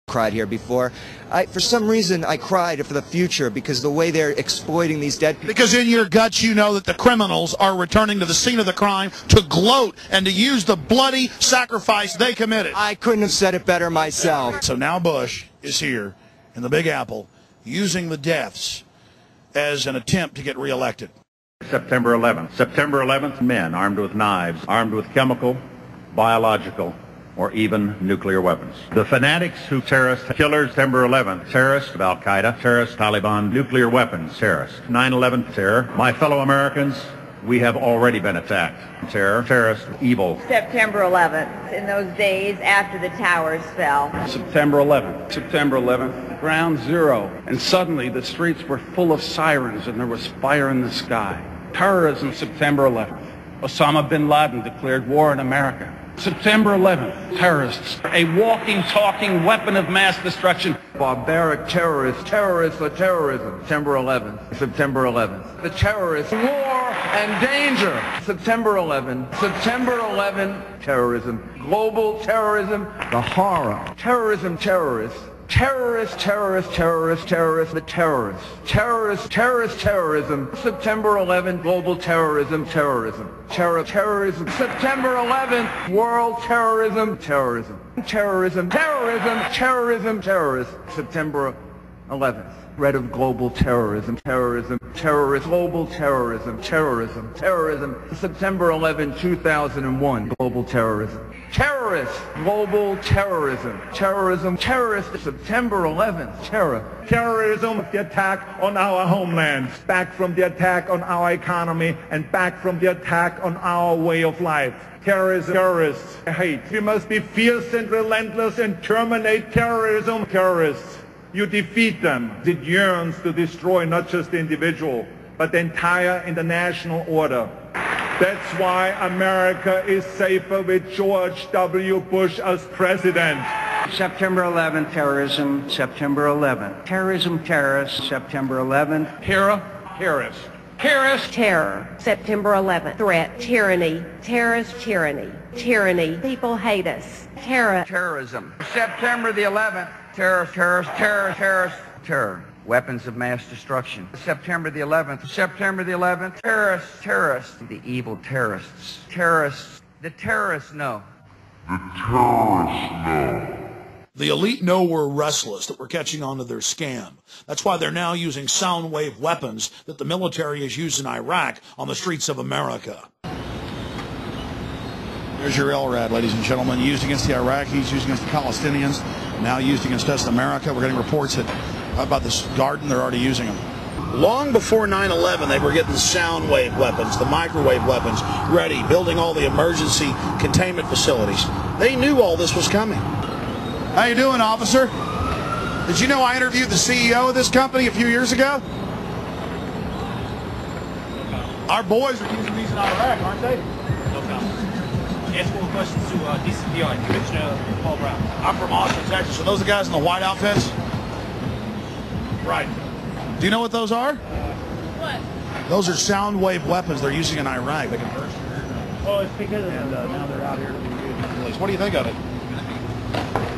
Cried here before. For some reason, I cried for the future because the way they're exploiting these dead people. Because in your guts you know that the criminals are returning to the scene of the crime to gloat and to use the bloody sacrifice they committed. I couldn't have said it better myself. So now Bush is here in the Big Apple using the deaths as an attempt to get reelected. September 11th. September 11th, men armed with knives, armed with chemical, biological, or even nuclear weapons. The fanatics who terrorist killers, September 11th, terrorists of Al-Qaeda, terrorists, Taliban, nuclear weapons, terrorists, 9/11 terror. My fellow Americans, we have already been attacked. Terror, terrorist, evil. September 11th, in those days after the towers fell. September 11th. September 11th, ground zero. And suddenly the streets were full of sirens and there was fire in the sky. Terrorism, September 11th. Osama bin Laden declared war in America. September 11th, terrorists, a walking, talking weapon of mass destruction. Barbaric terrorists, terrorists or terrorism. September 11th, September 11th. The terrorists, war and danger. September 11th, September 11th, terrorism. Global terrorism, the horror. Terrorism, terrorists. Terrorists, terrorists, terrorists, terrorists, the terrorists. Terrorists, terrorist, terrorism. September 11th, global terrorism, terrorism. Terrorism. September 11th, world terrorism, terrorism. Terrorism, terrorism, terrorism, terrorist. September 11th, threat of global terrorism, terrorism, terrorist, global terrorism, terrorism, terrorism. September 11, 2001, global terrorism. Terrorists, global terrorism, terrorism, terrorist, September 11th, terror. Terrorism, the attack on our homeland, back from the attack on our economy, and back from the attack on our way of life. Terrorism, terrorists, hate. We must be fierce and relentless and terminate terrorism. Terrorists, you defeat them. It yearns to destroy not just the individual, but the entire international order. That's why America is safer with George W. Bush as president. September 11th, terrorism, September 11th. Terrorism, terrorists, September 11th. Terror, terrorists. Terrorist, terror, September 11th. Threat, tyranny, terrorist, tyranny, tyranny. People hate us. Terror. Terrorism. September the 11th, terror, terrorist, terror, terrorist, terror. Weapons of mass destruction. September the 11th. September the 11th. Terrorists, terrorists. The evil terrorists. Terrorists. The terrorists know. The elite know we're restless, that we're catching on to their scam. That's why they're now using sound wave weapons that the military has used in Iraq on the streets of America. There's your LRAD, ladies and gentlemen, used against the Iraqis, used against the Palestinians, now used against us in America. We're getting reports about this garden, they're already using them. Long before 9/11, they were getting the sound wave weapons, the microwave weapons ready, building all the emergency containment facilities. They knew all this was coming. How you doing, officer? Did you know I interviewed the CEO of this company a few years ago? Our boys are using these in Iraq, aren't they? No comment. Ask all questions to DCPR, Commissioner Paul Brown. I'm from Austin, Texas. Are those the guys in the white outfits? Right. Do you know what those are? What? Those are sound wave weapons they're using in Iraq. They can burst. Oh, it's because of And now they're out here to be released. What do you think of it?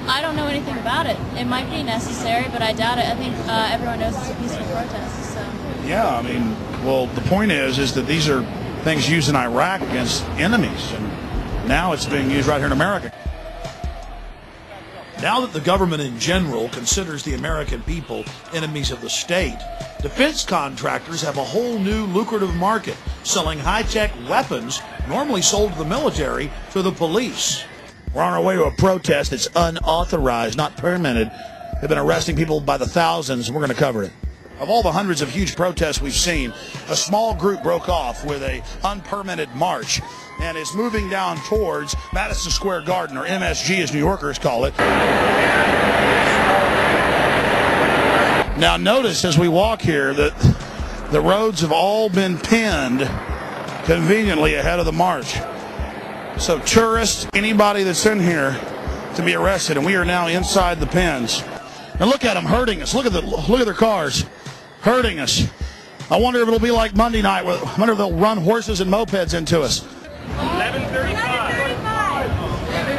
I don't know anything about it. It might be necessary, but I doubt it. I think everyone knows it's a peaceful protest. So. Yeah, I mean, well, the point is that these are things used in Iraq against enemies, and now it's being used right here in America. Now that the government in general considers the American people enemies of the state, defense contractors have a whole new lucrative market, selling high-tech weapons normally sold to the military to the police. We're on our way to a protest that's unauthorized, not permitted. They've been arresting people by the thousands, and we're going to cover it. Of all the hundreds of huge protests we've seen, a small group broke off with an unpermitted march and is moving down towards Madison Square Garden, or MSG as New Yorkers call it. Now notice as we walk here that the roads have all been pinned conveniently ahead of the march. So tourists, anybody that's in here to be arrested, and we are now inside the pins. And look at them hurting us. Look at their cars hurting us. I wonder if it'll be like Monday night. I wonder if they'll run horses and mopeds into us. 11:35.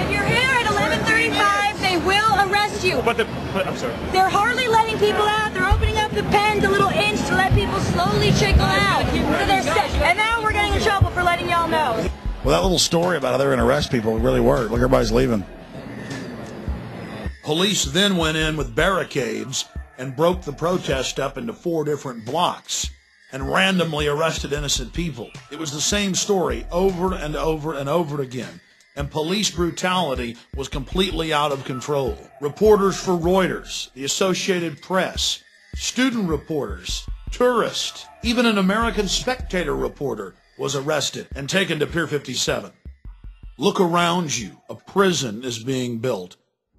If you're here at 11:35, they will arrest against you. But I'm sorry. They're hardly letting people out. They're opening up the pens a little inch to let people slowly trickle out. So they're and now we're getting in trouble for letting y'all know. Well, that little story about how they're going to arrest people really worked. Look, everybody's leaving. Police then went in with barricades and broke the protest up into 4 different blocks and randomly arrested innocent people. It was the same story over and over and over again. And police brutality was completely out of control. Reporters for Reuters, the Associated Press, student reporters, tourists, even an American Spectator reporter was arrested and taken to Pier 57. Look around you. A prison is being built.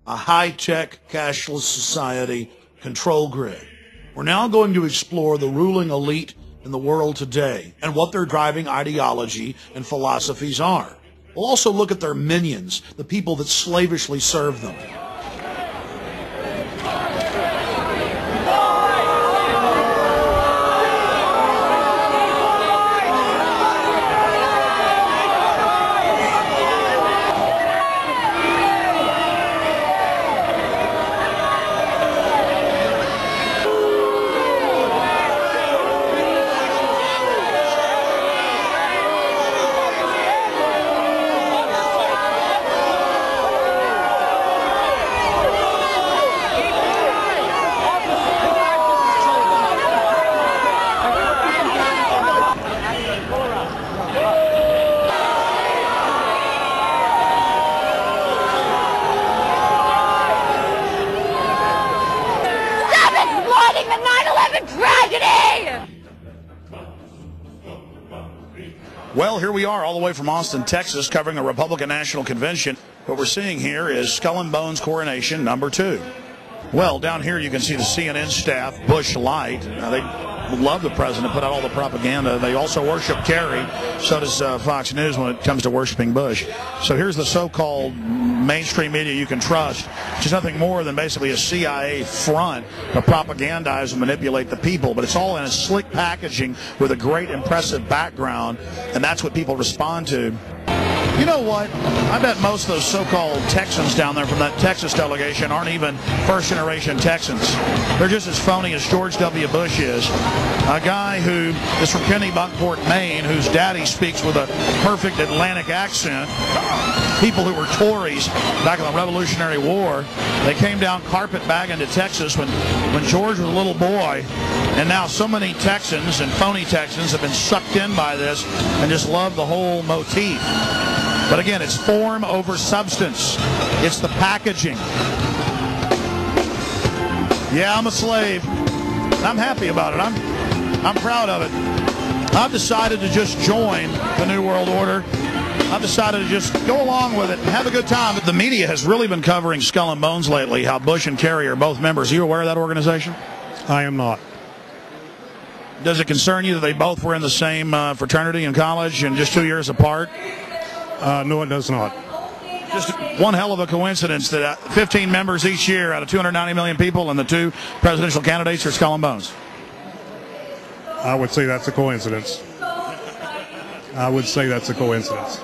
A high-tech, cashless society control grid. We're now going to explore the ruling elite in the world today and what their driving ideology and philosophies are. We'll also look at their minions, the people that slavishly serve them. Well, here we are all the way from Austin, Texas, covering the Republican National Convention. What we're seeing here is Skull and Bones coronation number 2. Well, down here you can see the CNN staff, Bush Light. They love the president, put out all the propaganda. They also worship Kerry. So does Fox News when it comes to worshiping Bush. So here's the so-called mainstream media you can trust, which is nothing more than basically a CIA front to propagandize and manipulate the people. But it's all in a slick packaging with a great, impressive background, and that's what people respond to. You know what? I bet most of those so-called Texans down there from that Texas delegation aren't even first-generation Texans. They're just as phony as George W. Bush is. A guy who is from Kennebunkport, Maine, whose daddy speaks with a perfect Atlantic accent. People who were Tories back in the Revolutionary War. They came down carpetbagging to Texas when George was a little boy. And now so many Texans and phony Texans have been sucked in by this and just love the whole motif. But again, it's form over substance. It's the packaging. Yeah, I'm a slave. I'm happy about it. I'm proud of it. I've decided to just join the New World Order. I've decided to just go along with it and have a good time. The media has really been covering Skull and Bones lately, how Bush and Kerry are both members. Are you aware of that organization? I am not. Does it concern you that they both were in the same fraternity in college and just 2 years apart? No, it does not. Just one hell of a coincidence that 15 members each year out of 290 million people and the 2 presidential candidates are Skull and Bones. I would say that's a coincidence. I would say that's a coincidence.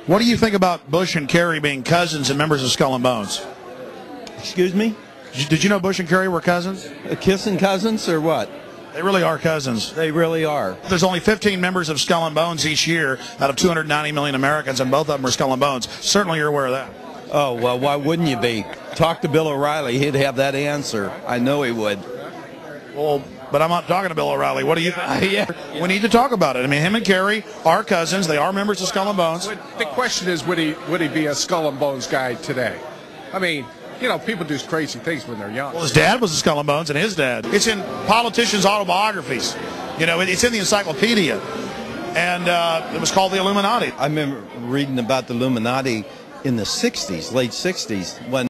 What do you think about Bush and Kerry being cousins and members of Skull and Bones? Excuse me? Did you know Bush and Kerry were cousins? Kissing cousins or what? They really are cousins. They really are. There's only 15 members of Skull and Bones each year out of 290 million Americans, and both of them are Skull and Bones. Certainly you're aware of that. Oh, well, why wouldn't you be? Talk to Bill O'Reilly. He'd have that answer. I know he would. Well, but I'm not talking to Bill O'Reilly. What do you think? Yeah. We need to talk about it. I mean, him and Kerry are cousins. They are members of Skull and Bones. The question is, would he be a Skull and Bones guy today? I mean, you know, people do crazy things when they're young. Well, his dad was a Skull and Bones, and his dad. It's in politicians' autobiographies. You know, it's in the encyclopedia. And it was called the Illuminati. I remember reading about the Illuminati in the 60s, late 60s, when